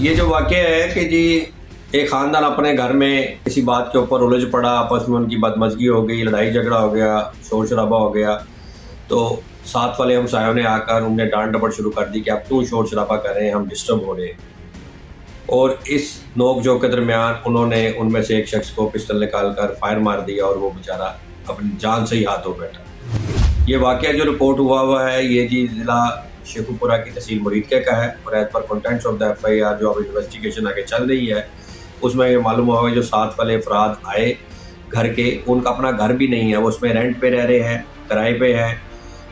یہ جو واقعہ ہے کہ جی ایک خاندان اپنے گھر میں کسی بات کے اوپر الجھ پڑا، آپس میں ان کی بدمزگی ہو گئی، لڑائی جھگڑا ہو گیا، شور شرابہ ہو گیا، تو ساتھ والے ہمسایوں نے آ کر انہیں ڈانٹ ڈپٹ شروع کر دی کہ آپ کیوں شور شرابہ کر رہے ہیں، ہم ڈسٹرب ہو رہے ہیں۔ اور اس نوک جھوک کے درمیان انہوں نے ان میں سے ایک شخص کو پسٹل نکال کر فائر مار دیا اور وہ بیچارہ اپنی جان سے ہی ہاتھ دھو بیٹھا۔ یہ واقعہ جو رپورٹ ہوا ہے یہ جی ضلع شیخو پورہ کی تحصیل مریدکے کا ہے، اور as per contents of the F I R جو اب انویسٹیگیشن آگے چل رہی ہے اس میں یہ معلوم ہوا ہے جو ساتھ والے افراد آئے گھر کے، ان کا اپنا گھر بھی نہیں ہے، وہ اس میں رینٹ پہ رہ رہے ہیں، کرائے پہ ہیں۔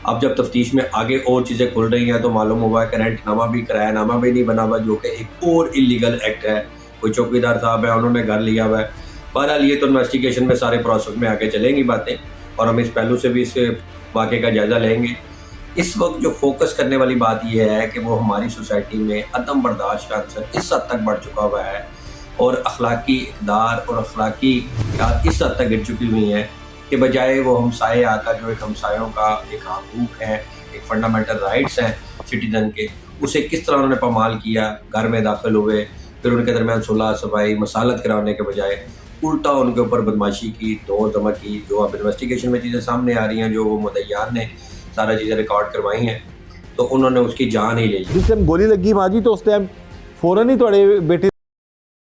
اب جب تفتیش میں آگے اور چیزیں کھل رہی ہیں تو معلوم ہوا ہے کہ رینٹ نامہ بھی، کرایہ نامہ بھی نہیں بنا ہوا، جو کہ ایک اور اللیگل ایکٹ ہے۔ کوئی چوکیدار صاحب ہے، انہوں نے گھر لیا ہوا ہے۔ بہرحال یہ تو انویسٹیگیشن میں سارے پروسیس میں آگے چلیں گی باتیں، اور ہم اس پہلو سے بھی اس واقعے کا جائزہ لیں گے۔ اس وقت جو فوکس کرنے والی بات یہ ہے کہ وہ ہماری سوسائٹی میں عدم برداشت کا عنصر اس حد تک بڑھ چکا ہوا ہے، اور اخلاقی اقدار اور اخلاقی بنیاد اس حد تک گر چکی ہوئی ہیں کہ بجائے وہ ہمسائے آ کر جو ایک ہمسایوں کا ایک حقوق ہے، ایک فنڈامنٹل رائٹس ہیں سٹیزن کے، اسے کس طرح انہوں نے پامال کیا، گھر میں داخل ہوئے، پھر ان کے درمیان صلح صفائی مصالحت کرانے کے بجائے الٹا ان کے اوپر بدماشی کی، دور دمک کی، جو اب انویسٹیگیشن میں چیزیں سامنے آ رہی ہیں، جو وہ مدعیان نے سارا چیزیں ریکارڈ کروائی ہیں، تو انہوں نے اس کی جان ہی لے لی۔ جس ٹائم گولی لگی ماں جی تو اس ٹائم فوراً ہی تھوڑے بیٹے